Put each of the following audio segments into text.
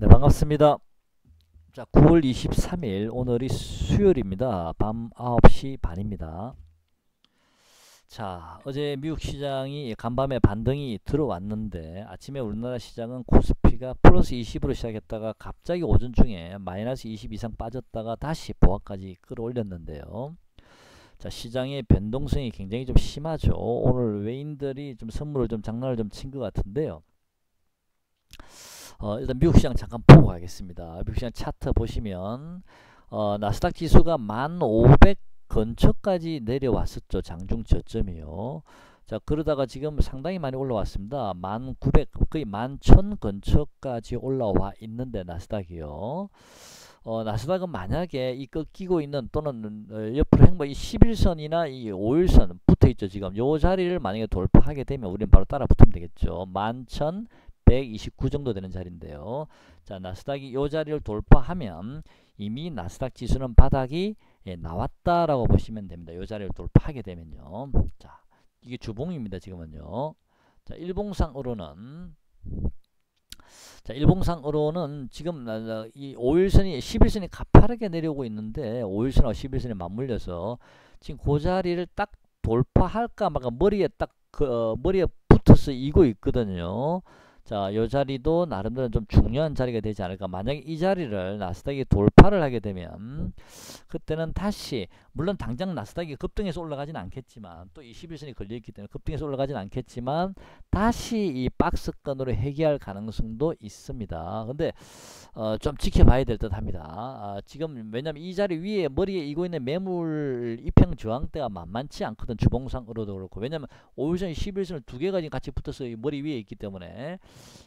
네, 반갑습니다. 자, 9월 23일 오늘이 수요일입니다. 밤 9시 반입니다. 자, 어제 미국 시장이 간밤에 반등이 들어왔는데 아침에 우리나라 시장은 코스피가 플러스 20으로 시작했다가 갑자기 오전 중에 마이너스 20 이상 빠졌다가 다시 보합까지 끌어올렸는데요. 자, 시장의 변동성이 굉장히 좀 심하죠. 오늘 외인들이 좀 선물을 좀 장난을 좀 친 것 같은데요. 일단 미국 시장 잠깐 보고 가겠습니다. 미국 시장 차트 보시면 나스닥 지수가 1500 근처까지 내려왔었죠. 장중 저점이요. 자, 그러다가 지금 상당히 많이 올라왔습니다. 1900 거의 11,000 근처까지 올라와 있는데 나스닥이요. 나스닥은 만약에 이 꺾이고 있는 또는 옆으로 행보 이 11선이나 이 5일선 붙어 있죠. 지금 요 자리를 만약에 돌파하게 되면 우리는 바로 따라 붙으면 되겠죠. 11,129 정도 되는 자리인데요. 자, 나스닥이 요 자리를 돌파하면 이미 나스닥 지수는 바닥이 나왔다라고 보시면 됩니다. 요 자리를 돌파하게 되면요. 자, 이게 주봉입니다. 지금은요. 자, 일봉상으로는 지금 이 5일선이 11선이 가파르게 내려오고 있는데 5일선하고 11선이 맞물려서 지금 그 자리를 딱 돌파할까 말까 머리에 붙어서 이고 있거든요. 자, 이 자리도 나름대로 좀 중요한 자리가 되지 않을까. 만약에 이 자리를 나스닥이 돌파를 하게 되면 그때는 다시 물론 당장 나스닥이 급등해서 올라가진 않겠지만 또 21선이 걸려있기 때문에 급등해서 올라가진 않겠지만 다시 이 박스권으로 해결할 가능성도 있습니다. 근데 좀 지켜봐야 될 듯 합니다. 지금 왜냐면 이 자리 위에 머리에 이고 있는 매물 입형 저항대가 만만치 않거든. 주봉상으로도 그렇고. 왜냐면 5일선 11선을 두 개가 지금 같이 붙어서 머리 위에 있기 때문에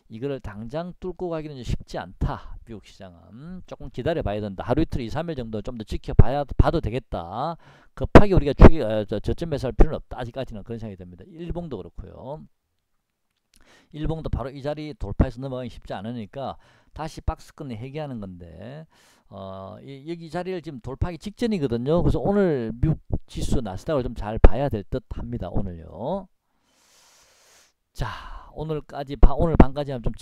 이거를 당장 뚫고 가기는 쉽지 않다. 미국 시장은 조금 기다려 봐야 된다. 하루 이틀 2, 3일 정도 좀 더 지켜봐도 되겠다. 급하게 우리가 저점 매수할 필요는 없다. 아직까지는 그런 생각이 듭니다. 일봉도 그렇고요. 일봉도 바로 이 자리 돌파해서 넘어가기 쉽지 않으니까 다시 박스권을 해결하는 건데 여기 자리를 지금 돌파하기 직전이거든요. 그래서 오늘 미국 지수 나스닥을 좀 잘 봐야 될 듯 합니다. 오늘요. 자, 오늘 밤까지만 좀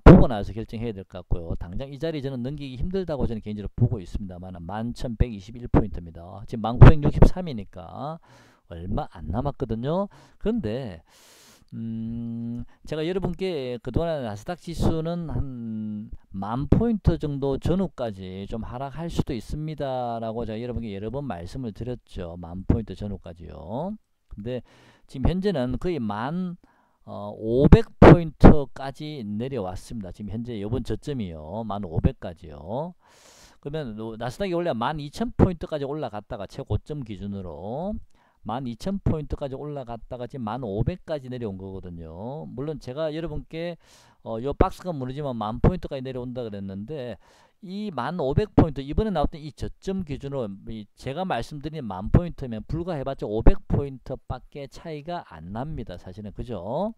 보고 나서 결정해야 될 것 같고요. 당장 이 자리 저는 넘기기 힘들다고 저는 개인적으로 보고 있습니다만 11,121포인트입니다. 지금 1963이니까 얼마 안 남았거든요. 그런데 제가 여러분께 그동안 나스닥 지수는 한 10,000포인트 정도 전후까지 좀 하락할 수도 있습니다 라고 제가 여러분께 여러 번 말씀을 드렸죠. 10,000포인트 전후까지요. 근데 지금 현재는 거의 500포인트까지 내려왔습니다. 지금 현재 이번 저점이요. 1,500까지요. 그러면 나스닥이 원래 12,000포인트까지 올라갔다가 최고점 기준으로 12,000포인트까지 올라갔다가 지금 1,500까지 내려온 거거든요. 물론 제가 여러분께 요 박스가 무너지면 10,000포인트까지 내려온다 그랬는데 이 1,500포인트 이번에 나왔던 이 저점 기준으로 제가 말씀드린 10,000포인트면 불과해봤자 500포인트 밖에 차이가 안 납니다. 사실은 그죠?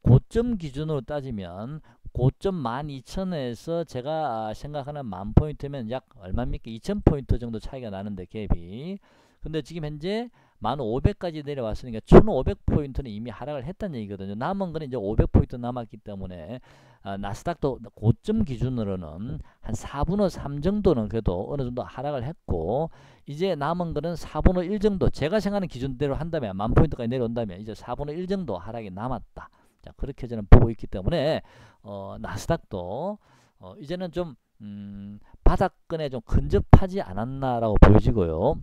고점 기준으로 따지면 고점 12,000에서 제가 생각하는 10,000포인트면 약 얼마입니까? 2,000포인트 정도 차이가 나는데 갭이. 근데 지금 현재 1,500까지 내려왔으니까 1,500포인트는 이미 하락을 했다는 얘기거든요. 남은 거는 이제 500포인트 남았기 때문에 나스닥도 고점 기준으로는 한 4분의 3 정도는 그래도 어느 정도 하락을 했고 이제 남은 거는 4분의 1 정도 제가 생각하는 기준대로 한다면 10,000포인트까지 내려온다면 이제 4분의 1 정도 하락이 남았다. 자, 그렇게 저는 보고 있기 때문에 나스닥도 이제는 좀 바닥권에 좀 근접하지 않았나라고 보여지고요.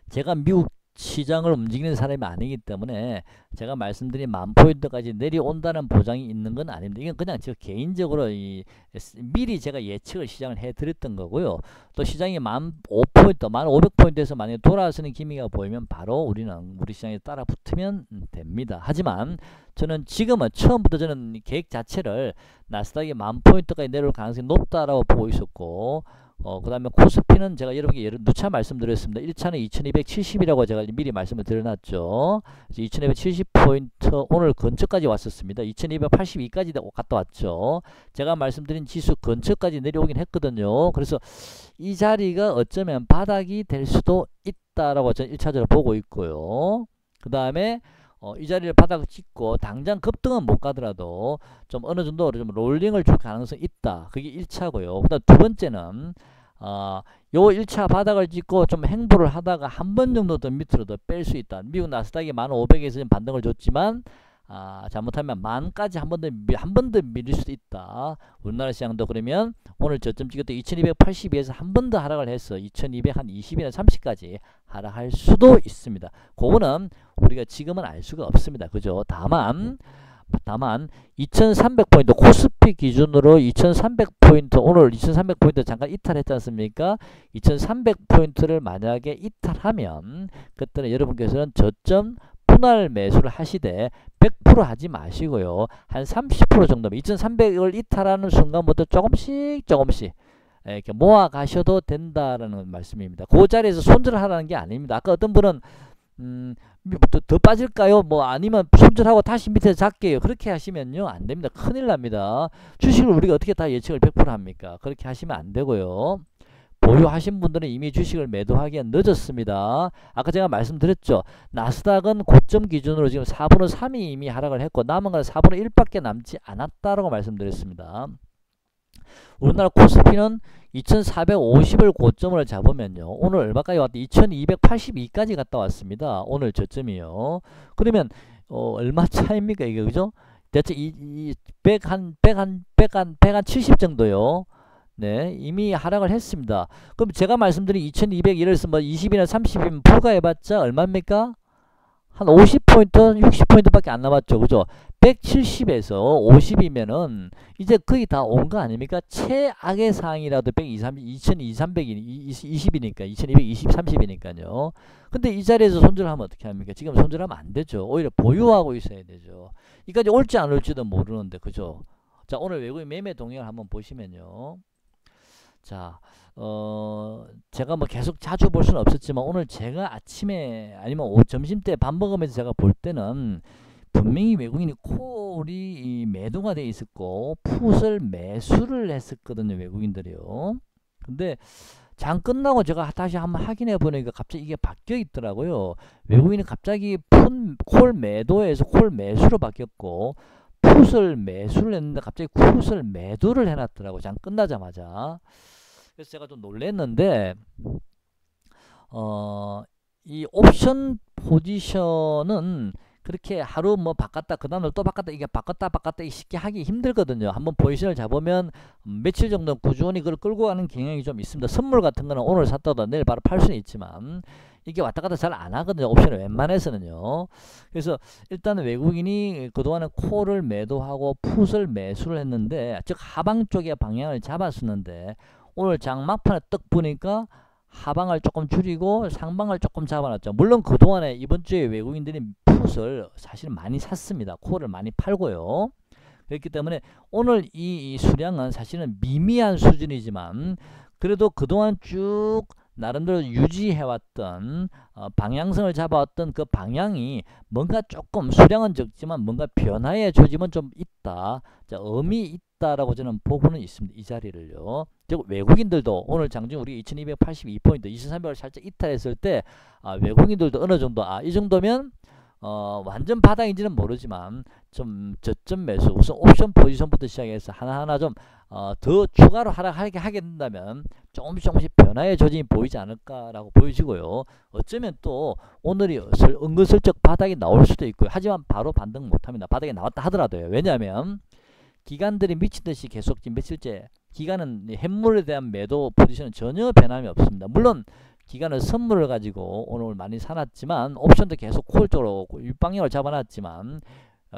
제가 미국 시장을 움직이는 사람이 아니기 때문에 제가 말씀드린 10,000포인트까지 내려온다는 보장이 있는 건 아닙니다. 이건 그냥 제가 개인적으로 미리 제가 예측을 시장을 해드렸던 거고요. 또 시장이 15,000포인트, 1,500포인트에서 만약에 돌아서는 기미가 보이면 바로 우리 시장에 따라 붙으면 됩니다. 하지만 저는 지금은 처음부터 저는 계획 자체를 나스닥이 10,000포인트까지 내려올 가능성이 높다라고 보고 있었고 그 다음에 코스피는 제가 여러분께 누차 말씀드렸습니다. 1차는 2270이라고 제가 미리 말씀을 드려놨죠. 2270포인트 오늘 근처까지 왔었습니다. 2282까지 갔다 왔죠. 제가 말씀드린 지수 근처까지 내려오긴 했거든요. 그래서 이 자리가 어쩌면 바닥이 될 수도 있다라고 저는 1차적으로 보고 있고요. 그 다음에 이 자리를 바닥 찍고 당장 급등은 못 가더라도 좀 어느 정도 좀 롤링을 줄 가능성이 있다. 그게 1차고요. 그다음 두 번째는 요 1차 바닥을 찍고 좀 행보를 하다가 한 번 정도 더 밑으로 더 뺄 수 있다. 미국 나스닥이 1500에서 반등을 줬지만 잘못하면 만까지 한 번 더 밀릴 수도 있다. 우리나라 시장도 그러면 오늘 저점 찍었던 2282에서 한 번 더 하락을 해서 2220이나 30까지 하락할 수도 있습니다. 그거는 우리가 지금은 알 수가 없습니다. 그죠? 다만 2300포인트 코스피 기준으로 2300포인트 오늘 2300포인트 잠깐 이탈했지 않습니까? 2300포인트를 만약에 이탈하면 그때는 여러분께서는 저점 분할 매수를 하시되 100% 하지 마시고요. 한 30% 정도면 2300을 이탈하는 순간부터 조금씩 이렇게 모아 가셔도 된다라는 말씀입니다. 그 자리에서 손절을 하라는 게 아닙니다. 아까 어떤 분은 더 빠질까요? 뭐 아니면 손절하고 다시 밑에서 잡게요. 그렇게 하시면요 안 됩니다. 큰일 납니다. 주식을 우리가 어떻게 다 예측을 100% 합니까? 그렇게 하시면 안 되고요. 보유하신 분들은 이미 주식을 매도하기엔 늦었습니다. 아까 제가 말씀드렸죠. 나스닥은 고점 기준으로 지금 4분의 3이 이미 하락을 했고 남은 건 4분의 1밖에 남지 않았다라고 말씀드렸습니다. 우리나라 코스피는 2450을 고점을 잡으면요. 오늘 얼마까지 왔다? 2282까지 갔다 왔습니다. 오늘 저점이요. 그러면 얼마 차입니까 이게 그죠? 대체 170 정도요. 네, 이미 하락을 했습니다. 그럼 제가 말씀드린 2200 예를 들어서 뭐 20이나 30이면 불과해봤자 얼마입니까? 한 50포인트, 60포인트밖에 안 남았죠. 그죠? 170에서 50이면은 이제 거의 다 온 거 아닙니까? 최악의 상황이라도 2220이니까 2220, 30이니까요. 근데 이 자리에서 손절하면 어떻게 합니까? 지금 손절하면 안 되죠. 오히려 보유하고 있어야 되죠. 이까지 올지 안 올지도 모르는데 그죠? 자, 오늘 외국인 매매 동향을 한번 보시면요. 자, 제가 뭐 계속 자주 볼 수는 없었지만 오늘 제가 아침에 아니면 점심때 밥 먹으면서 제가 볼 때는 분명히 외국인이 콜이 매도가 돼 있었고 풋을 매수를 했었거든요. 외국인들이요. 근데 장 끝나고 제가 다시 한번 확인해 보니까 갑자기 이게 바뀌어 있더라고요. 외국인이 갑자기 콜 매도에서 콜 매수로 바뀌었고 풋을 매수를 했는데 갑자기 풋을 매도를 해놨더라고요. 장 끝나자마자. 그래서 제가 좀 놀랐는데 이 옵션 포지션은 그렇게 하루 뭐 바꿨다 그 다음날 또 바꿨다 이게 바꿨다 쉽게 하기 힘들거든요. 한번 포지션을 잡으면 며칠 정도 꾸준히 그걸 끌고 가는 경향이 좀 있습니다. 선물 같은 거는 오늘 샀다도 내일 바로 팔 수는 있지만 이게 왔다 갔다 잘 안 하거든요. 옵션을 웬만해서는요. 그래서 일단 외국인이 그동안은 콜을 매도하고 풋을 매수를 했는데 즉 하방 쪽에 방향을 잡았었는데 오늘 장 막판에 떡 보니까 하방을 조금 줄이고 상방을 조금 잡아놨죠. 물론 그동안에 이번 주에 외국인들이 풋을 사실은 많이 샀습니다. 콜을 많이 팔고요. 그렇기 때문에 오늘 이 수량은 사실은 미미한 수준이지만 그래도 그동안 쭉 나름대로 유지해왔던 방향성을 잡아왔던 그 방향이 뭔가 조금 수량은 적지만 뭔가 변화의 조짐은 좀 있다. 자, 의미 있다라고 저는 보고는 있습니다. 이 자리를요. 즉 외국인들도 오늘 장중 우리 2282포인트 2300을 살짝 이탈했을 때 외국인들도 어느 정도 이 정도면 완전 바닥인지는 모르지만 좀 저점 매수 우선 옵션 포지션부터 시작해서 하나하나 좀 더 추가로 하락하게 하게 된다면 조금씩 변화의 조짐이 보이지 않을까라고 보여지고요. 어쩌면 또 오늘이 은근슬쩍 바닥이 나올 수도 있고요. 하지만 바로 반등 못합니다. 바닥에 나왔다 하더라도요. 왜냐하면 기관들이 미친듯이 계속 지금 며칠째 기관은 현물에 대한 매도 포지션은 전혀 변함이 없습니다. 물론 기관은 선물을 가지고 오늘 많이 사놨지만 옵션도 계속 콜 쪽으로 윗방향을 잡아놨지만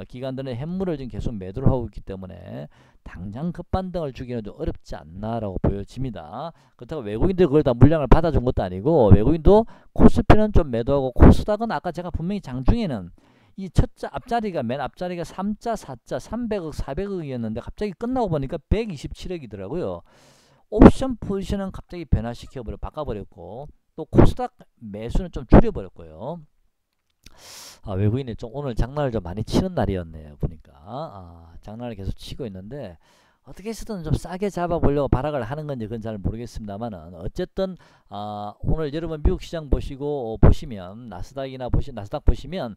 기관들은 현물을 지금 계속 매도를 하고 있기 때문에 당장 급반등을 주기는 좀 어렵지 않나라고 보여집니다. 그렇다고 외국인들 그걸 다 물량을 받아준 것도 아니고 외국인도 코스피는 좀 매도하고 코스닥은 아까 제가 분명히 장중에는 이 첫자 앞자리가 맨 앞자리가 3자 4자 300억 400억이었는데 갑자기 끝나고 보니까 127억이더라고요. 옵션 포지션은 갑자기 변화시켜버려 바꿔버렸고 또 코스닥 매수는 좀 줄여버렸고요. 외국인이 좀 오늘 장난을 좀 많이 치는 날이었네요. 보니까 장난을 계속 치고 있는데 어떻게 해서든 좀 싸게 잡아보려고 발악을 하는 건지 그건 잘 모르겠습니다만은 어쨌든 오늘 여러분 미국 시장 보시고 보시면 나스닥이나 나스닥 보시면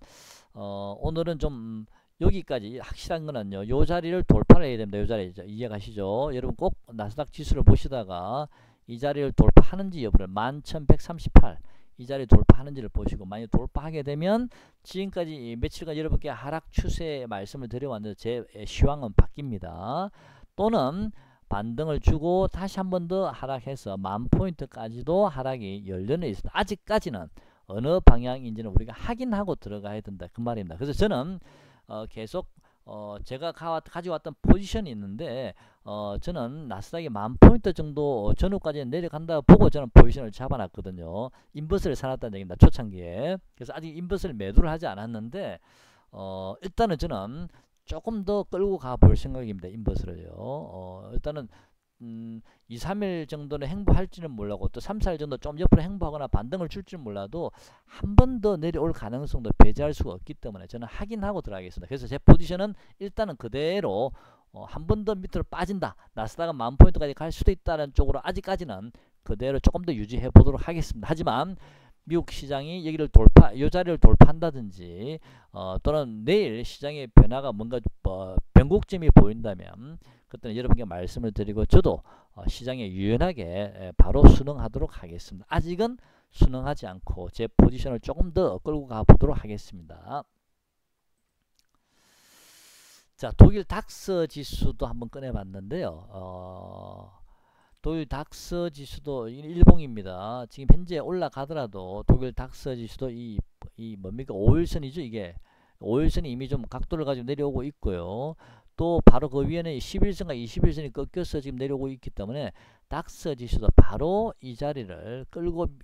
오늘은 좀 여기까지 확실한 거는요. 요 자리를 돌파를 해야 됩니다. 요 자리 이해가시죠? 여러분 꼭 나스닥 지수를 보시다가 이 자리를 돌파하는지 여부를 11,138 이 자리 돌파하는지를 보시고 만약 돌파하게 되면 지금까지 며칠간 여러분께 하락 추세 말씀을 드려왔는데 제 시황은 바뀝니다. 또는 반등을 주고 다시 한 번 더 하락해서 10,000포인트까지도 하락이 열려는 있습니다. 아직까지는 어느 방향인지는 우리가 확인하고 들어가야 된다 그 말입니다. 그래서 저는 계속 제가 가져왔던 포지션이 있는데 저는 나스닥이 10,000포인트 정도 전후까지 내려간다 보고 저는 포지션을 잡아놨거든요. 인버스를 사놨다는 얘기입니다. 초창기에. 그래서 아직 인버스를 매도를 하지 않았는데 일단은 저는 조금 더 끌고 가볼 생각입니다. 인버스를요. 일단은 2, 3일 정도는 행보할지는 몰라고 또 3, 4일 정도 좀 옆으로 행보하거나 반등을 줄지는 몰라도 한 번 더 내려올 가능성도 배제할 수가 없기 때문에 저는 확인하고 들어가겠습니다. 그래서 제 포지션은 일단은 그대로 한 번 더 밑으로 빠진다. 나스닥은 10,000포인트까지 갈 수도 있다는 쪽으로 아직까지는 그대로 조금 더 유지해 보도록 하겠습니다. 하지만 미국 시장이 여기를 이 자리를 돌파한다든지 또는 내일 시장의 변화가 뭔가 변곡점이 보인다면 그때는 여러분께 말씀을 드리고 저도 시장에 유연하게 바로 순응하도록 하겠습니다. 아직은 순응하지 않고 제 포지션을 조금 더 끌고 가보도록 하겠습니다. 자, 독일 닥스 지수도 한번 꺼내봤는데요. 독일 닥스 지수도 일봉입니다. 지금 현재 올라가더라도 독일 닥스 지수도 이 뭡니까 5일선이죠. 이게 5일선이 이미 좀 각도를 가지고 내려오고 있고요. 또 바로 그 위에는 11선과 21선이 꺾여서 지금 내려오고 있기 때문에 닥스 지수도 바로 이 자리를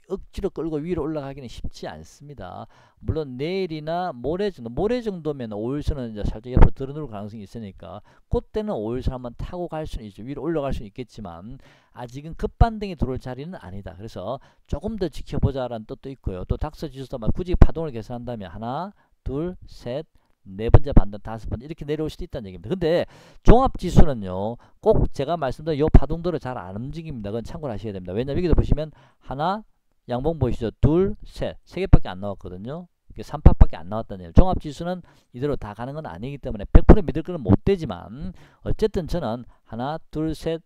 억지로 끌고 위로 올라가기는 쉽지 않습니다. 물론 내일이나 모레 정도면 5일선은 이제 살짝 옆으로 들어놓을 가능성이 있으니까 그때는 5일선 한번 타고 갈 수는 있죠. 위로 올라갈 수는 있겠지만 아직은 급반등이 들어올 자리는 아니다. 그래서 조금 더 지켜보자라는 뜻도 있고요. 또 닥스 지수도 굳이 파동을 계산한다면 하나, 둘, 셋, 네 번째 반등, 다섯 번째 이렇게 내려올 수도 있다는 얘기입니다. 근데 종합지수는요 꼭 제가 말씀드린 요 파동들을 잘 안 움직입니다. 그건 참고를 하셔야 됩니다. 왜냐면 여기서 보시면 하나 양봉 보이시죠? 둘, 셋, 세 개밖에 안 나왔거든요. 3팍밖에 안 나왔다는 얘기예요. 종합지수는 이대로 다 가는 건 아니기 때문에 100% 믿을 거는 못 되지만 어쨌든 저는 하나, 둘, 셋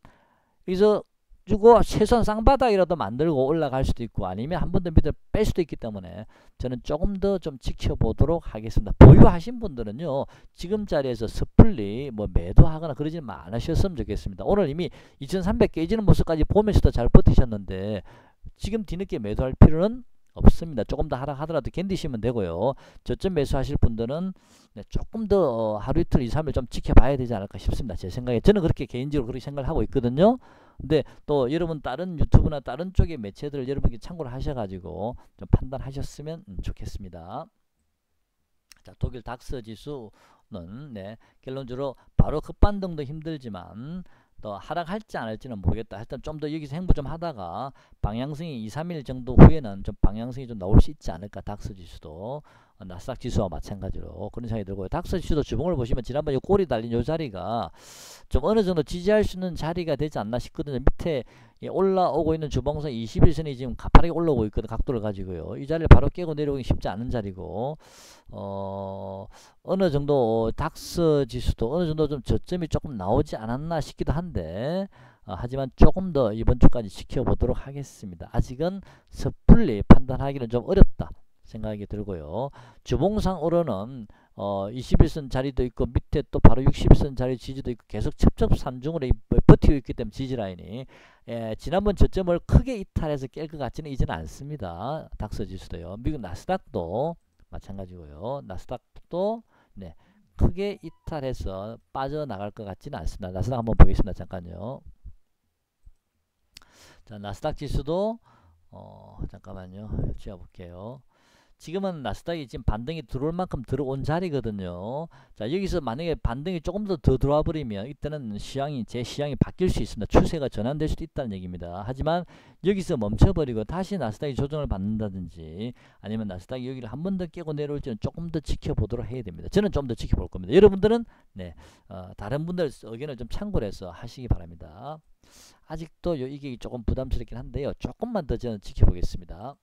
여기서 주고 최소한 쌍바닥이라도 만들고 올라갈 수도 있고 아니면 한 번 더 밑을 뺄 수도 있기 때문에 저는 조금 더 좀 지켜보도록 하겠습니다. 보유하신 분들은요 지금 자리에서 섣불리 뭐 매도하거나 그러지 않으셨으면 좋겠습니다. 오늘 이미 2300 깨지는 모습까지 보면서도 잘 버티셨는데 지금 뒤늦게 매도할 필요는 없습니다. 조금 더 하락하더라도 견디시면 되고요. 저점 매수하실 분들은 조금 더 하루 이틀 2, 3일 좀 지켜봐야 되지 않을까 싶습니다. 제 생각에 저는 그렇게 개인적으로 그렇게 생각을 하고 있거든요. 근데 또 여러분 다른 유튜브나 다른 쪽의 매체들을 여러분께 참고를 하셔가지고 좀 판단하셨으면 좋겠습니다. 자, 독일 닥스 지수는 결론적으로 바로 급반등도 힘들지만 또 하락할지 안 할지는 모르겠다. 일단 좀 더 여기서 행보 좀 하다가 방향성이 2, 3일 정도 후에는 좀 방향성이 좀 나올 수 있지 않을까. 닥스 지수도 나스닥 지수와 마찬가지로 그런 생각이 들고요. 닥스 지수도 주봉을 보시면 지난번에 꼬리 달린 요 자리가 좀 어느 정도 지지할 수 있는 자리가 되지 않나 싶거든요. 밑에 올라오고 있는 주봉선 21선이 지금 가파르게 올라오고 있거든요. 각도를 가지고요. 이 자리를 바로 깨고 내려오기 쉽지 않은 자리고 어느 정도 닥스 지수도 어느 정도 좀 저점이 조금 나오지 않았나 싶기도 한데 하지만 조금 더 이번 주까지 지켜보도록 하겠습니다. 아직은 섣불리 판단하기는 좀 어렵다 생각이 들고요. 주봉상으로는 21선 자리도 있고 밑에 또 바로 60선 자리 지지도 있고 계속 첩첩산중으로 버티고 있기 때문에 지지라인이 지난번 저점을 크게 이탈해서 깰 것 같지는 이제는 않습니다. 닥스 지수도요. 미국 나스닥도 마찬가지고요. 나스닥도 크게 이탈해서 빠져나갈 것 같지는 않습니다. 나스닥 한번 보겠습니다. 잠깐요. 자, 나스닥 지수도 잠깐만요. 지워볼게요. 지금은 나스닥이 지금 반등이 들어올 만큼 들어온 자리거든요. 자, 여기서 만약에 반등이 조금 더 들어와 버리면 이때는 제 시향이 바뀔 수 있습니다. 추세가 전환될 수도 있다는 얘기입니다. 하지만 여기서 멈춰버리고 다시 나스닥이 조정을 받는다든지 아니면 나스닥이 여기를 한 번 더 깨고 내려올지는 조금 더 지켜보도록 해야 됩니다. 저는 좀 더 지켜볼 겁니다. 여러분들은 네, 다른 분들 의견을 좀 참고를 해서 하시기 바랍니다. 아직도 이게 조금 부담스럽긴 한데요. 조금만 더 저는 지켜보겠습니다.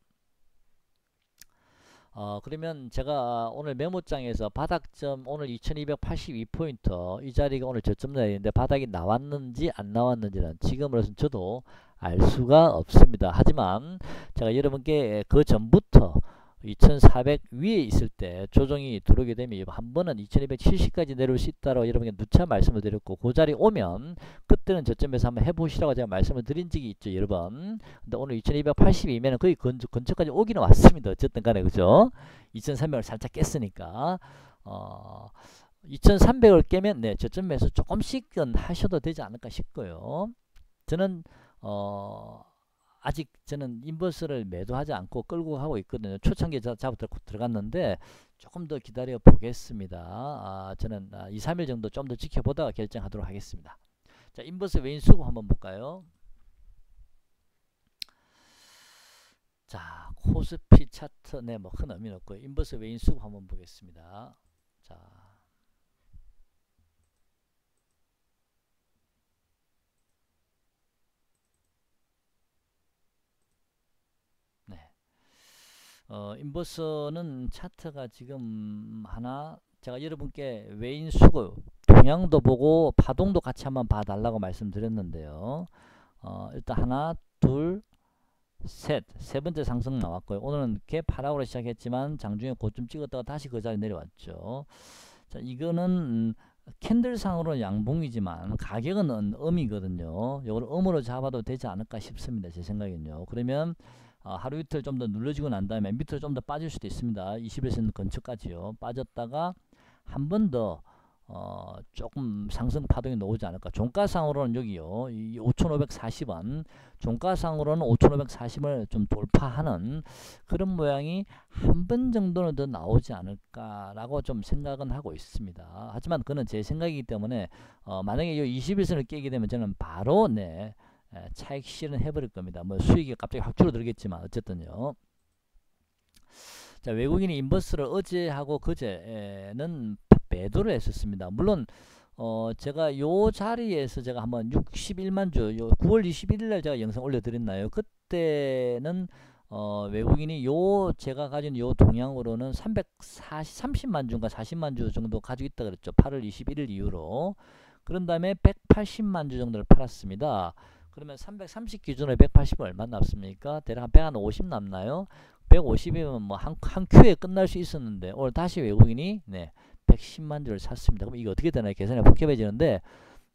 그러면 제가 오늘 메모장에서 바닥점 오늘 2282포인트 이 자리가 오늘 저점 자리인데 바닥이 나왔는지 안 나왔는지는 지금으로서는 저도 알 수가 없습니다. 하지만 제가 여러분께 그 전부터 2400 위에 있을 때 조정이 들어오게 되면 한 번은 2270까지 내려올 수 있다고 여러분께 누차 말씀을 드렸고 그 자리 오면 그때는 저점에서 한번 해보시라고 제가 말씀을 드린 적이 있죠 여러분. 근데 오늘 2282면은 거의 근처까지 오기는 왔습니다. 어쨌든 간에 그죠. 2300을 살짝 깼으니까 2300을 깨면 네 저점에서 조금씩은 하셔도 되지 않을까 싶고요. 저는 아직 저는 인버스를 매도하지 않고 끌고 가고 있거든요. 초창기에 잡아 들어갔는데 조금 더 기다려 보겠습니다. 저는 2, 3일 정도 좀 더 지켜보다가 결정하도록 하겠습니다. 자, 인버스 외인 수급 한번 볼까요? 자, 코스피 차트 네, 뭐 큰 의미는 없고 인버스 외인 수급 한번 보겠습니다. 자, 인버스는 차트가 지금 하나 제가 여러분께 외인 수급 동향도 보고 파동도 같이 한번 봐달라고 말씀드렸는데요. 일단 하나 둘 셋 세 번째 상승 나왔고요. 오늘은 갭 하락으로 시작했지만 장중에 고점 찍었다가 다시 그 자리 내려왔죠. 자, 이거는 캔들상으로는 양봉이지만 가격은 음이거든요. 이걸 음으로 잡아도 되지 않을까 싶습니다. 제 생각엔요. 그러면 하루 이틀 좀 더 눌러지고 난 다음에 밑으로 좀 더 빠질 수도 있습니다. 21선 근처까지요. 빠졌다가 한 번 더 조금 상승 파동이 나오지 않을까. 종가상으로는 여기요. 이 5,540원. 종가상으로는 5,540을 좀 돌파하는 그런 모양이 한 번 정도는 더 나오지 않을까라고 좀 생각은 하고 있습니다. 하지만 그건 제 생각이기 때문에 만약에 이 21선을 깨게 되면 저는 바로 네. 차익 실현 해버릴 겁니다. 뭐 수익이 갑자기 확 줄어들겠지만 어쨌든요. 자, 외국인이 인버스를 어제하고 그제는 매도를 했었습니다. 물론 제가 요 자리에서 제가 한번 61만 주 9월 21일 날 제가 영상 올려드렸나요? 그때는 외국인이 제가 가진 요 동향으로는 30만 주인가 40만 주 정도 가지고 있다 그랬죠. 8월 21일 이후로. 그런 다음에 180만 주 정도를 팔았습니다. 그러면 330 기준으로 180은 얼마 남습니까? 대략 한 150 남나요? 150이면 뭐 한 큐에 끝날 수 있었는데 오늘 다시 외국인이 네 110만 주를 샀습니다. 그럼 이게 어떻게 되나요? 계산이 복잡해지는데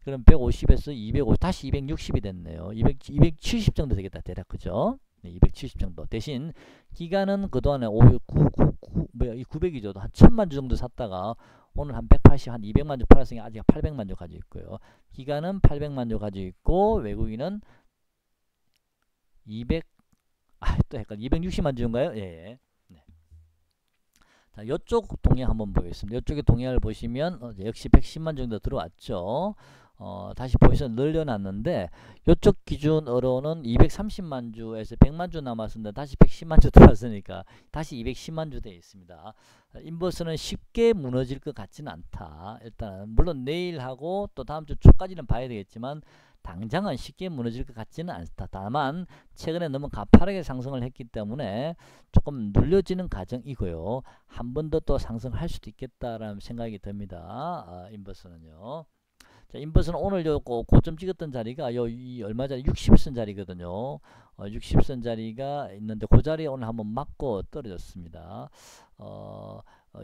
그럼 150에서 250 다시 260이 됐네요. 270 정도 되겠다. 대략 그죠? 네, 270 정도. 대신 기간은 그동안에 900이죠. 한 1000만 주 정도 샀다가 오늘 한 180, 한 200만 주 팔았으니까 아직 800만 주 가지고 있고요. 기간은 800만 주 가지고 있고 외국인은 260만 주인가요? 예. 네. 자, 이쪽 동향 한번 보겠습니다. 이쪽의 동향을 보시면 역시 110만 정도 들어왔죠. 다시 포지션 늘려놨는데 이쪽 기준으로는 230만 주에서 100만 주 남았습니다. 다시 110만 주 들어왔으니까 다시 210만 주 되어 있습니다. 인버스는 쉽게 무너질 것 같지는 않다. 일단 물론 내일하고 또 다음 주 초까지는 봐야 되겠지만 당장은 쉽게 무너질 것 같지는 않다. 다만 최근에 너무 가파르게 상승을 했기 때문에 조금 눌려지는 과정이고요. 한 번 더 또 상승할 수도 있겠다라는 생각이 듭니다. 인버스는요. 자, 인버스는 오늘 요 고점 찍었던 자리가 이 얼마 전에 60선 자리거든요. 60선 자리가 있는데 그 자리에 오늘 한번 맞고 떨어졌습니다.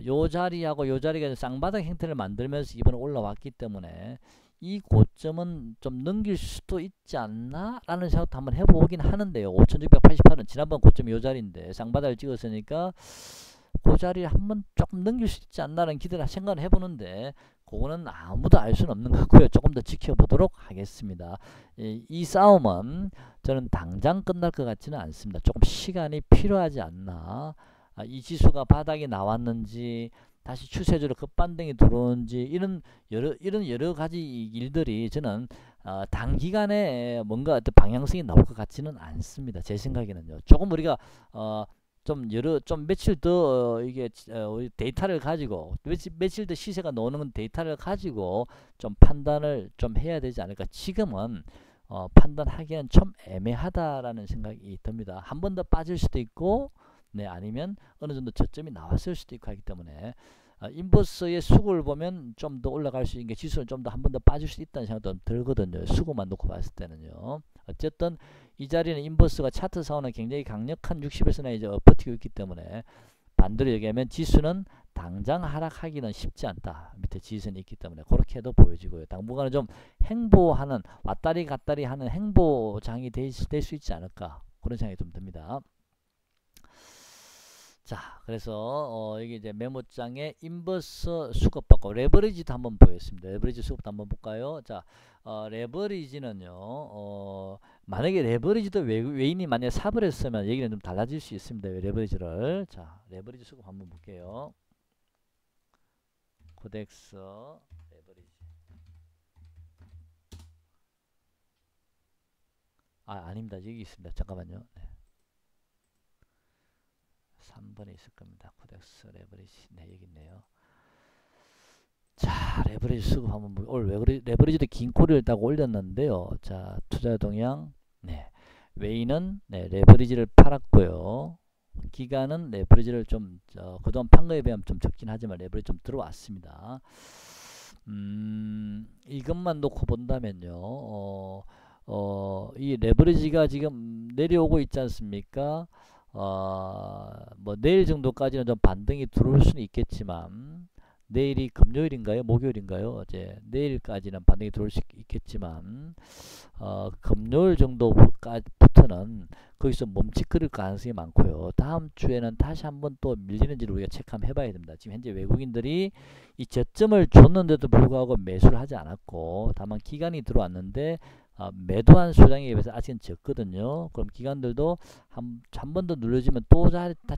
요 자리하고 요 자리가 쌍바닥 형태를 만들면서 이번에 올라왔기 때문에 이 고점은 좀 넘길 수도 있지 않나 라는 생각도 한번 해보긴 하는데요. 5688은 지난번 고점이 요 자리인데 쌍바닥을 찍었으니까 그 자리를 한번 조금 넘길 수 있지 않나라는 기대를 생각을 해보는데 그거는 아무도 알 수는 없는 것 같고요. 조금 더 지켜보도록 하겠습니다. 이 싸움은 저는 당장 끝날 것 같지는 않습니다. 조금 시간이 필요하지 않나 이 지수가 바닥이 나왔는지 다시 추세적으로 급반등이 들어오는지 이런 여러 가지 일들이 저는 단기간에 뭔가 어떤 방향성이 나올 것 같지는 않습니다. 제 생각에는요. 조금 우리가 좀 며칠 더 이게 우리 데이터를 가지고 며칠 더 시세가 나오는 데이터를 가지고 좀 판단을 좀 해야 되지 않을까. 지금은 판단하기엔 좀 애매하다라는 생각이 듭니다. 한 번 더 빠질 수도 있고, 네, 아니면 어느 정도 저점이 나왔을 수도 있고 하기 때문에 인버스의 수급을 보면 좀 더 올라갈 수 있는 게 지수는 좀 더 한 번 더 빠질 수 있다는 생각도 들거든요. 수급만 놓고 봤을 때는요. 어쨌든 이 자리는 인버스가 차트상으로는 굉장히 강력한 60에서나 이제 버티고 있기 때문에 반대로 얘기하면 지수는 당장 하락하기는 쉽지 않다. 밑에 지수는 있기 때문에 그렇게도 보여지고요. 당분간은 좀 행보하는 왔다리 갔다리 하는 행보장이 될 수 있지 않을까 그런 생각이 좀 듭니다. 자, 그래서 이게 이제 메모장에 인버스 수급받고 레버리지도 한번 보겠습니다. 레버리지 수급도 한번 볼까요? 자, 레버리지는요. 만약에 레버리지도 외인이 만약에 삽을 했으면 얘기는 좀 달라질 수 있습니다. 레버리지를. 자, 레버리지 수급 한번 볼게요. 코덱스 레버리지. 아닙니다. 여기 있습니다. 잠깐만요. 네. 3번에 있을 겁니다. 코덱스 레버리지. 네, 여기 있네요. 자, 레버리지 수급 한번 오늘 레버리지도 긴 꼬리를 딱 올렸는데요. 자, 투자 동향. 네. 외인은 네, 레버리지를 팔았고요. 기간은 레버리지를 좀 그동안 판 거에 비하면 좀 적긴 하지만 레버리지 좀 들어왔습니다. 이것만 놓고 본다면요. 이 레버리지가 지금 내려오고 있지 않습니까? 뭐 내일 정도까지는 좀 반등이 들어올 수는 있겠지만 내일이 금요일인가요? 목요일인가요? 어제 내일까지는 반등이 들어올 수 있겠지만 금요일 정도부터는 거기서 멈칫거릴 가능성이 많고요. 다음 주에는 다시 한번 또 밀리는지를 우리가 체크 한번 해봐야 됩니다. 지금 현재 외국인들이 이 저점을 줬는데도 불구하고 매수를 하지 않았고 다만 기간이 들어왔는데 매도한 수량에 비해서 아직은 적거든요. 그럼 기관들도 한 번 더 눌러주면 또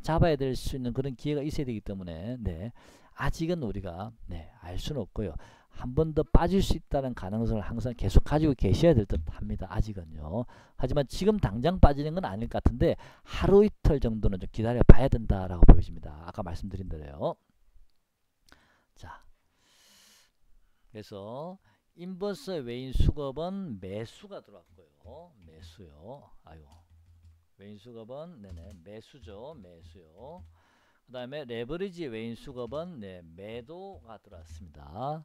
잡아야 될 수 있는 그런 기회가 있어야 되기 때문에 네, 아직은 우리가 네, 알 수는 없고요. 한 번 더 빠질 수 있다는 가능성을 항상 계속 가지고 계셔야 될 듯 합니다. 아직은요. 하지만 지금 당장 빠지는 건 아닐 것 같은데 하루 이틀 정도는 좀 기다려 봐야 된다라고 보여집니다. 아까 말씀드린 대로요. 자, 그래서 인버스 외인 수급은 매수가 들어왔고요. 매수요. 아이고. 외인 수급은 네네 매수죠. 매수요. 그 다음에 레버리지 외인 수급은 네, 매도가 들어왔습니다.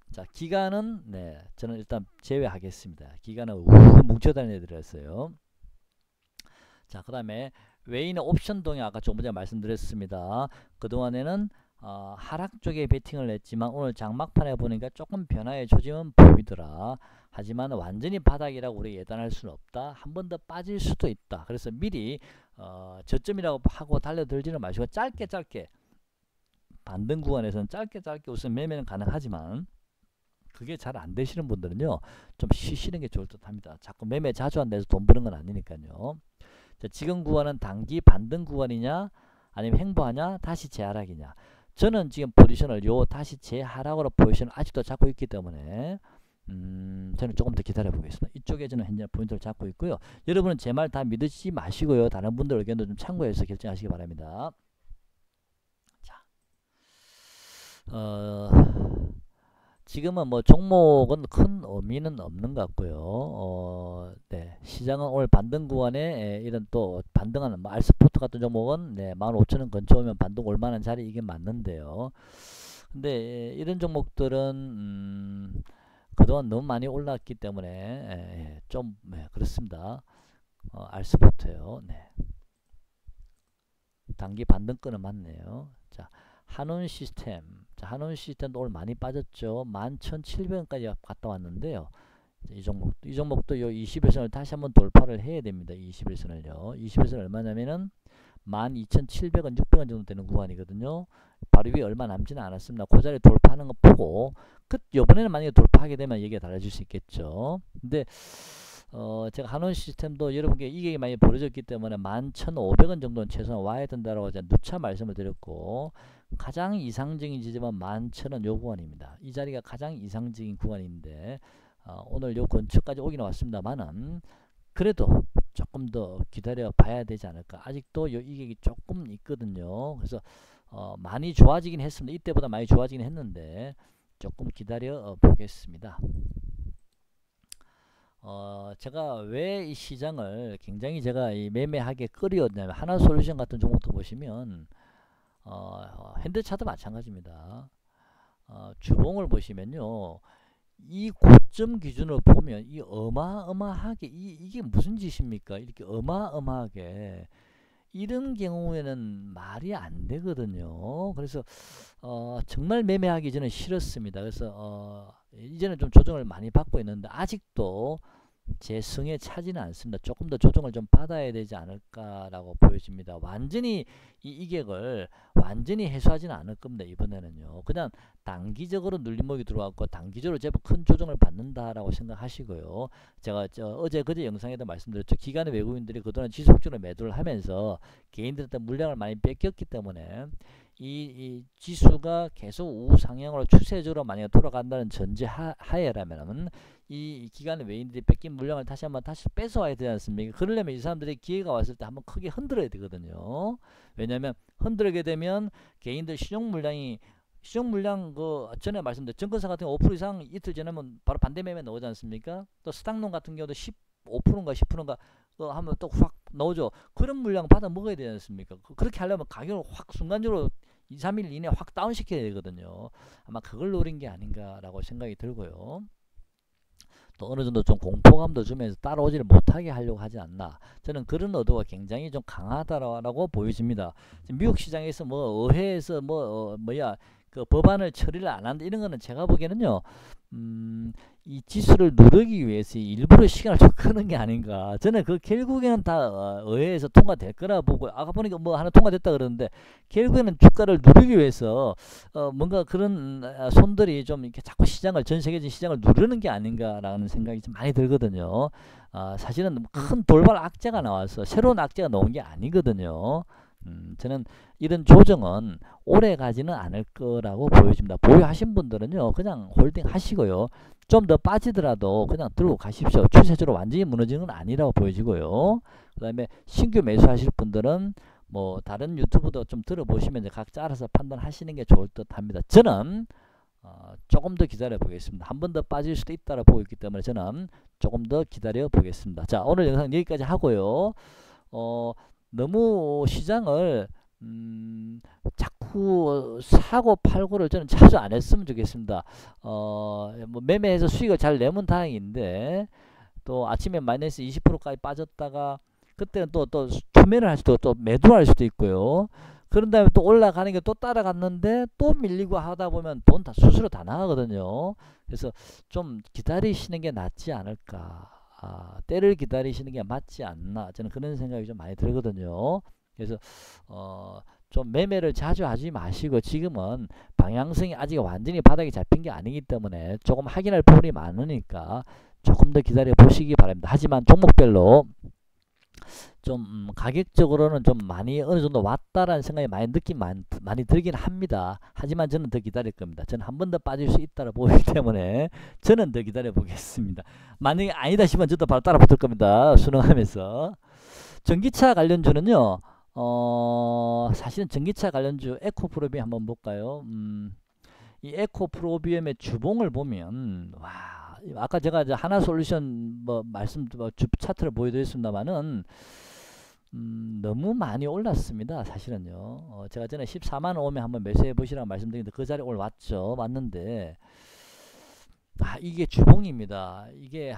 자, 기간은 네, 저는 일단 제외하겠습니다. 기간은 우르르 뭉쳐다니는 애들이었어요. 자, 그 다음에 외인의 옵션 동향 아까 조금 전에 말씀드렸습니다. 그동안에는 하락 쪽에 베팅을 했지만 오늘 장막판에 보니까 조금 변화의 조짐은 보이더라. 하지만 완전히 바닥이라고 우리 예단할 수는 없다. 한 번 더 빠질 수도 있다. 그래서 미리 저점이라고 하고 달려들지는 마시고 짧게 반등 구간에서는 짧게 우선 매매는 가능하지만 그게 잘 안 되시는 분들은요 좀 쉬시는 게 좋을 듯 합니다. 자꾸 매매 자주 한다고 해서 돈 버는 건 아니니까요. 자, 지금 구간은 단기 반등 구간이냐 아니면 행보하냐 다시 재하락이냐. 저는 지금 포지션을 다시 재하락으로 포지션을 아직도 잡고 있기 때문에 저는 조금 더 기다려 보겠습니다. 이쪽에 저는 현재 포인트를 잡고 있고요. 여러분은 제 말 다 믿으시지 마시고요. 다른 분들 의견도 좀 참고해서 결정하시기 바랍니다. 자, 지금은 뭐 종목은 큰 의미는 없는 것 같고요. 네, 시장은 오늘 반등 구간에 이런 또 반등하는 알스포트 같은 종목은 네, 15,000원 근처 오면 반등 올만한 자리 이게 맞는데요. 근데 이런 종목들은 그동안 너무 많이 올랐기 때문에 좀 그렇습니다. 알스포트요. 네. 단기 반등권은 맞네요. 자, 한온 시스템. 자, 한온 시스템도 오늘 많이 빠졌죠. 11,700원까지 갔다 왔는데요. 이 종목도 요 21선을 다시 한번 돌파를 해야 됩니다. 21선을요. 21선 얼마냐면은 12,700원, 600원 정도 되는 구간이거든요. 바로 위에 얼마 남지는 않았습니다. 그 자리 돌파하는 거 보고 요번에는 만약에 돌파하게 되면 얘기가 달라질 수 있겠죠. 근데 제가 한원 시스템도 여러분께 이게 많이 벌어졌기 때문에 11,500원 정도는 최소한 와야 된다라고 제가 누차 말씀을 드렸고, 가장 이상적인 지점은 11,000원 요 구간입니다. 이 자리가 가장 이상적인 구간인데 오늘 요 근처까지 오긴 왔습니다만은 그래도 조금 더 기다려 봐야 되지 않을까. 아직도 요 이격이 조금 있거든요. 그래서 많이 좋아지긴 했습니다. 이때보다 많이 좋아지긴 했는데 조금 기다려 보겠습니다. 제가 왜 이 시장을 굉장히 제가 이 매매하게 끌어왔냐면, 하나솔루션 같은 종목도 보시면 현대차도 마찬가지입니다. 주봉을 보시면요, 이 고점 기준으로 보면 이 어마어마하게 이게 무슨 짓입니까? 이렇게 어마어마하게 이런 경우에는 말이 안 되거든요. 그래서 정말 매매하기 저는 싫었습니다. 그래서 이제는 좀 조정을 많이 받고 있는데 아직도 제 성에 차지는 않습니다. 조금 더 조정을 좀 받아야 되지 않을까라고 보여집니다. 완전히 이 이격을 완전히 해소하지는 않을 겁니다. 이번에는요. 그냥 단기적으로 눌림목이 들어왔고 단기적으로 제법 큰 조정을 받는다라고 생각하시고요. 제가 어제 그제 영상에도 말씀드렸죠. 기관의 외국인들이 그동안 지속적으로 매도를 하면서 개인들한테 물량을 많이 뺏겼기 때문에 이 지수가 계속 우상향으로 추세적으로 만약에 돌아간다는 전제 하에라면 이 기간의 외인들이 뺏긴 물량을 다시 뺏어와야 되지 않습니까? 그러려면 이 사람들이 기회가 왔을 때 한번 크게 흔들어야 되거든요. 왜냐하면 흔들게 되면 개인들 신용 물량 그 전에 말씀드린 증권사 같은 거 5% 이상 이틀 지나면 바로 반대 매매 나오지 않습니까? 또 스탁농 같은 경우도 5%인가 10%인가 하면 또 확 나오죠. 그런 물량 받아 먹어야 되지 않습니까? 그렇게 하려면 가격을 확 순간적으로 2, 3일 이내에 확 다운시켜야 되거든요. 아마 그걸 노린 게 아닌가라고 생각이 들고요. 또 어느 정도 좀 공포감도 주면서 따라오지를 못하게 하려고 하지 않나. 저는 그런 의도가 굉장히 좀 강하다라고 보여집니다. 미국 시장에서 뭐 의회에서 그 법안을 처리를 안 한다 이런 거는 제가 보기에는요, 이 지수를 누르기 위해서 일부러 시간을 좀 끄는 게 아닌가. 저는 그 결국에는 다 의회에서 통과될 거라 보고, 아까 보니까 뭐 하나 통과됐다 그러는데 결국에는 주가를 누르기 위해서 뭔가 그런 손들이 좀 이렇게 자꾸 시장을, 전 세계적인 시장을 누르는 게 아닌가라는 생각이 좀 많이 들거든요. 사실은 큰 돌발 악재가 나와서 새로운 악재가 나온 게 아니거든요. 저는 이런 조정은 오래 가지는 않을 거라고 보여집니다. 보유하신 분들은요, 그냥 홀딩 하시고요. 좀 더 빠지더라도 그냥 들고 가십시오. 추세적으로 완전히 무너지는 건 아니라고 보여지고요. 그 다음에 신규 매수하실 분들은 뭐 다른 유튜브도 좀 들어보시면 각자 알아서 판단하시는 게 좋을 듯 합니다. 저는 조금 더 기다려 보겠습니다. 한 번 더 빠질 수도 있다고 보고 있기 때문에 저는 조금 더 기다려 보겠습니다. 자, 오늘 영상 여기까지 하고요. 너무 시장을 자꾸 사고 팔고를 저는 자주 안 했으면 좋겠습니다. 뭐 매매해서 수익을 잘 내면 다행인데, 또 아침에 마이너스 20%까지 빠졌다가 그때는 또 투매를 할 수도, 또 매도를 할 수도 있고요. 그런 다음에 또 올라가는 게 또 따라갔는데 또 밀리고 하다 보면 돈 다 수수료 다 나가거든요. 그래서 좀 기다리시는 게 낫지 않을까. 때를 기다리시는 게 맞지 않나, 저는 그런 생각이 좀 많이 들거든요. 그래서 좀 매매를 자주 하지 마시고, 지금은 방향성이 아직 완전히 바닥에 잡힌 게 아니기 때문에 조금 확인할 부분이 많으니까 조금 더 기다려 보시기 바랍니다. 하지만 종목별로 좀 가격적으로는 좀 많이 어느 정도 왔다라는 생각이 많이 들긴 합니다. 하지만 저는 더 기다릴 겁니다. 저는 한 번 더 빠질 수 있다고 보기 때문에 저는 더 기다려 보겠습니다. 만약에 아니다 싶으면 저도 바로 따라 붙을 겁니다. 순응하면서. 전기차 관련주는요, 사실은 전기차 관련주 에코프로비엠 한번 볼까요? 이 에코프로비엠의 주봉을 보면, 와, 아까 제가 하나솔루션 주 차트를 보여드렸습니다만은 너무 많이 올랐습니다. 사실은요. 제가 전에 14만 원 오면 한번 매수해 보시라고 말씀드렸는데 그 자리에 오늘 왔는데 이게 주봉입니다. 이게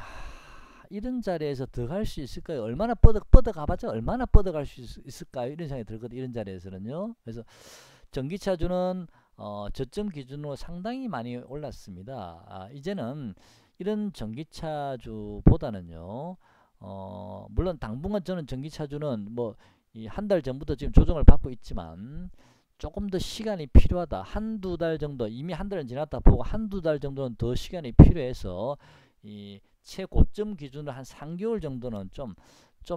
이런 자리에서 더 갈 수 있을까요? 얼마나 뻗어가봤자 얼마나 뻗어갈 수 있을까요? 이런 생각이 들거든요. 이런 자리에서는요. 그래서 전기차주는 저점 기준으로 상당히 많이 올랐습니다. 이제는 이런 전기차주보다는요, 물론 당분간 저는 전기차주는 뭐 한 달 전부터 지금 조정을 받고 있지만 조금 더 시간이 필요하다. 한두 달 정도, 이미 한 달은 지났다 보고 한두 달 정도는 더 시간이 필요해서 이 최고점 기준으로 한 3개월 정도는 좀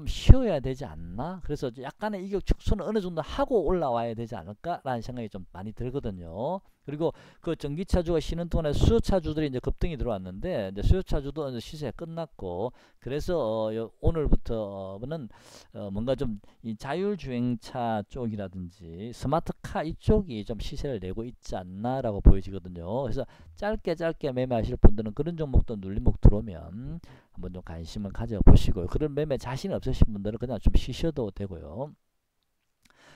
쉬어야 되지 않나? 그래서 약간의 이격 축소는 어느 정도 하고 올라와야 되지 않을까라는 생각이 좀 많이 들거든요. 그리고 그 전기차주가 쉬는 동안에 수요차주들이 이제 급등이 들어왔는데, 이제 수요차주도 이제 시세 끝났고, 그래서 오늘부터는 뭔가 좀 이 자율주행차 쪽이라든지 스마트카 이쪽이 좀 시세를 내고 있지 않나라고 보여지거든요. 그래서 짧게 매매하실 분들은 그런 종목도 눌림목 들어오면 한번 좀 관심을 가져보시고요. 그런 매매 자신이 없으신 분들은 그냥 좀 쉬셔도 되고요.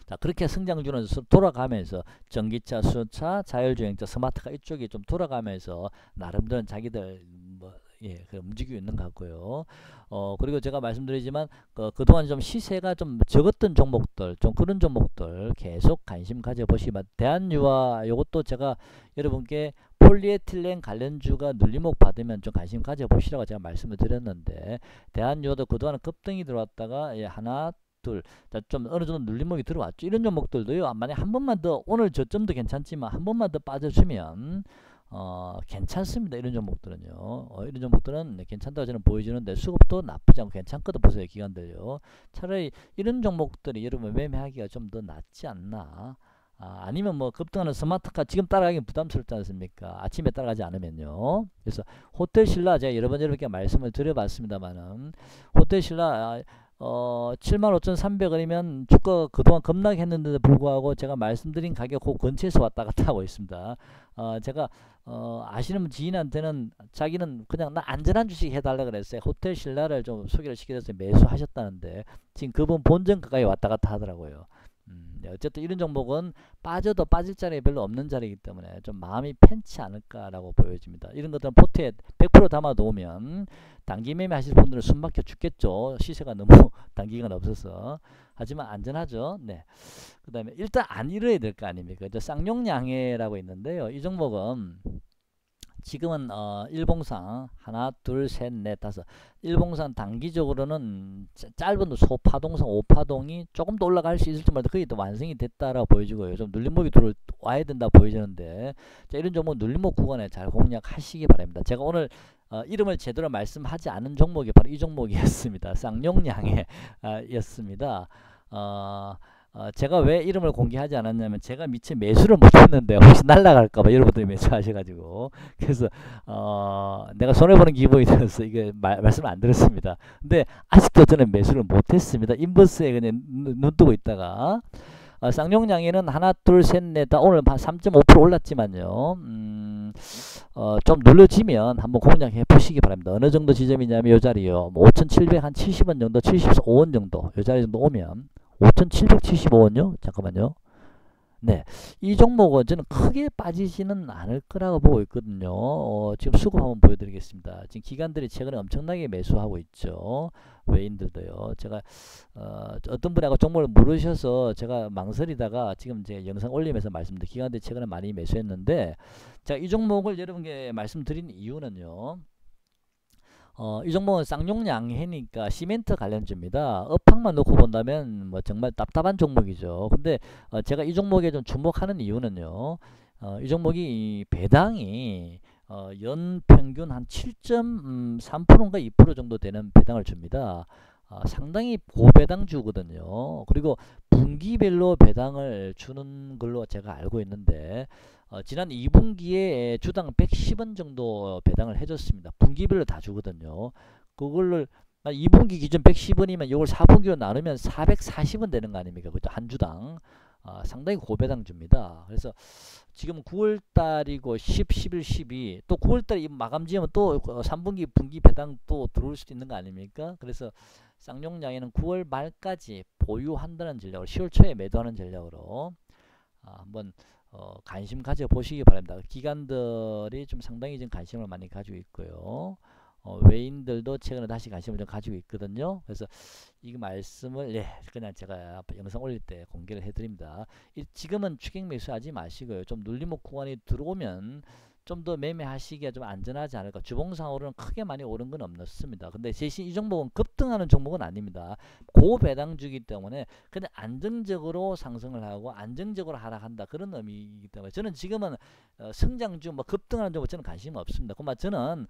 자, 그렇게 성장주는 돌아가면서 전기차, 수소차, 자율주행차, 스마트카 이쪽이 좀 돌아가면서 나름대로 자기들 움직이고 있는 것 같고요. 그리고 제가 말씀드리지만 그동안 좀 시세가 좀 적었던 종목들, 좀 그런 종목들 계속 관심 가져보시면, 대한유화 요것도 제가 여러분께 폴리에틸렌 관련주가 눌림목 받으면 좀 관심 가져보시라고 제가 말씀을 드렸는데, 대한유화도 그동안 급등이 들어왔다가 하나 둘, 좀 어느 정도 눌림목이 들어왔죠. 이런 종목들도요, 만약 한 번만 더, 오늘 저점도 괜찮지만 한 번만 더 빠져주면 괜찮습니다. 이런 종목들은요. 이런 종목들은 괜찮다고 저는 보여지는데, 수급도 나쁘지 않고 괜찮거든. 보세요, 기관들요. 차라리 이런 종목들이 여러분 매매하기가 좀 더 낫지 않나. 아니면 뭐 급등하는 스마트카 지금 따라가기 부담스럽지 않습니까? 아침에 따라가지 않으면요. 그래서 호텔신라 제가 여러 번 여러분께 말씀을 드려봤습니다만은, 호텔신라 75,300원이면 주가 그동안 급락했는데도 불구하고 제가 말씀드린 가격 그 근처에서 왔다 갔다 하고 있습니다. 제가 아시는 지인한테는 자기는 그냥 나 안전한 주식 해달라 그랬어요. 호텔신라를 좀 소개를 시켜줘서 매수하셨다는데 지금 그분 본전 가까이 왔다 갔다 하더라고요. 어쨌든 이런 종목은 빠져도 빠질 자리가 별로 없는 자리이기 때문에 좀 마음이 편치 않을까라고 보여집니다. 이런 것들은 포트에 100% 담아 놓으면 단기 매매 하실 분들은 숨막혀 죽겠죠. 시세가 너무 단기간 없어서. 하지만 안전하죠. 네. 그 다음에 일단 안 잃어야 될 거 아닙니까? 쌍용양해라고 있는데요. 이 종목은 지금은 일봉상 하나 둘 셋 넷 다섯, 일봉상 단기적으로는 짧은 소파동상 5파동이 조금 더 올라갈 수 있을지 몰라도 거의 또 완성이 됐다라고 보여지고요. 좀 눌림목이 들어와야 된다 보여지는데, 자, 이런 종목 눌림목 구간에 잘 공략하시기 바랍니다. 제가 오늘 이름을 제대로 말씀하지 않은 종목이 바로 이 종목이었습니다. 쌍용양해 였습니다. 제가 왜 이름을 공개하지 않았냐면, 제가 미처 매수를 못했는데 혹시 날라갈까봐 여러분들이 매수하셔가지고, 그래서 내가 손해보는 기분이 들어서 이게 말씀을 안 드렸습니다. 근데 아직도 저는 매수를 못했습니다. 인버스에 그냥 눈 뜨고 있다가 쌍용양해는 하나 둘 셋 넷 다 오늘 한 3.5% 올랐지만요, 좀 눌러지면 한번 공략해 보시기 바랍니다. 어느 정도 지점이냐면 요 자리요, 5,770원 정도, 75원 정도 요 자리 정도 오면, 5,775원요? 잠깐만요. 네, 이 종목은 저는 크게 빠지지는 않을 거라고 보고 있거든요. 지금 수급 한번 보여드리겠습니다. 지금 기관들이 최근에 엄청나게 매수하고 있죠. 외인들도요. 제가 어떤 분하고 종목을 물으셔서 제가 망설이다가 지금 제 영상 올리면서 말씀드린, 기관들이 최근에 많이 매수했는데, 제가 이 종목을 여러분께 말씀드린 이유는요, 이 종목은 쌍용양해니까 시멘트 관련주입니다. 업황만 놓고 본다면 뭐 정말 답답한 종목이죠. 근데 제가 이 종목에 좀 주목하는 이유는요, 이 종목이 배당이 연평균 한 7.3%인가 2% 정도 되는 배당을 줍니다. 상당히 고배당주거든요. 그리고 분기별로 배당을 주는 걸로 제가 알고 있는데, 지난 2분기에 주당 110원 정도 배당을 해줬습니다. 분기별로 다 주거든요. 그걸로 2분기 기준 110원이면 이걸 4분기로 나누면 440원 되는 거 아닙니까? 그것도 한 주당. 상당히 고배당 줍니다. 그래서 지금 9월달이고 10, 11, 12, 또 9월달 마감 지으면 또 3분기 분기 배당 또 들어올 수도 있는 거 아닙니까? 그래서 쌍용양해는 9월 말까지 보유한다는 전략으로, 10월 초에 매도하는 전략으로 한번 관심 가져보시기 바랍니다. 기관들이 좀 상당히 좀 관심을 많이 가지고 있고요. 외인들도 최근에 다시 관심을 좀 가지고 있거든요. 그래서 이 말씀을 그냥 제가 영상 올릴 때 공개를 해드립니다. 지금은 추격 매수하지 마시고요. 좀 눌림목 구간이 들어오면 좀 더 매매하시기가 좀 안전하지 않을까. 주봉상으로는 크게 많이 오른 건 없습니다. 근데 대신 이 종목은 급등하는 종목은 아닙니다. 고배당주기 때문에 근데 안정적으로 상승을 하고 안정적으로 하락한다 그런 의미이기 때문에 저는 지금은 성장주 뭐 급등하는 종목 저는 관심 없습니다. 그만 저는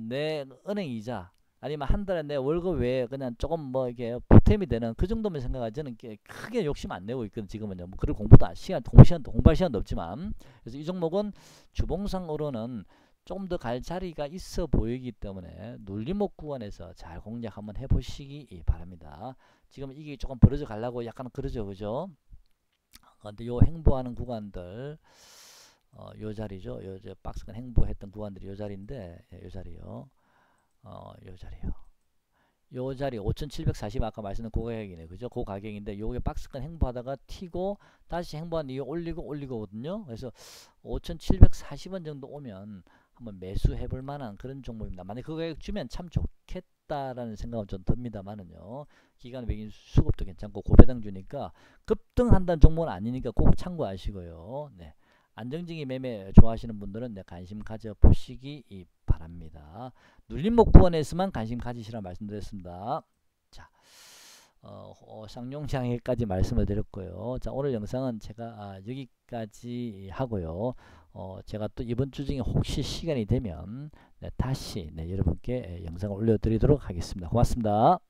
내 은행 이자 아니면 한 달에 내 월급 외에 그냥 조금 뭐 이게 보탬이 되는 그 정도면 생각하지 저는 크게 욕심 안 내고 있거든 지금은요. 뭐 그런 공부도 공부할 시간도 없지만 그래서 이 종목은 주봉상으로는 좀 더 갈 자리가 있어 보이기 때문에 눌림목 구간에서 잘 공략 한번 해보시기 바랍니다. 지금 이게 조금 벌어져 가려고 약간 그러죠, 그죠? 근데 요 행보하는 구간들 요 자리죠. 요 박스권 행보했던 구간들이 요 자리인데 요 자리요. 요 자리요. 요 자리 5,740 아까 말씀드린 그 가격이네, 그죠? 그 가격인데 요게 박스권 행보하다가 튀고 다시 행보한 이후 올리고거든요. 그래서 5,740원 정도 오면 한번 매수해볼 만한 그런 종목입니다. 만약 그 가격 주면 참 좋겠다라는 생각은 좀 듭니다만은요. 기간 외긴 수급도 괜찮고 고배당 주니까 급등한다는 종목은 아니니까 꼭 참고하시고요. 네. 안정적인 매매 좋아하시는 분들은 관심 가져보시기 바랍니다. 눌림목 구간에서만 관심 가지시라 말씀드렸습니다. 자, 쌍용장에까지 말씀을 드렸고요. 자, 오늘 영상은 제가 여기까지 하고요. 제가 또 이번 주 중에 혹시 시간이 되면 다시 여러분께 영상을 올려드리도록 하겠습니다. 고맙습니다.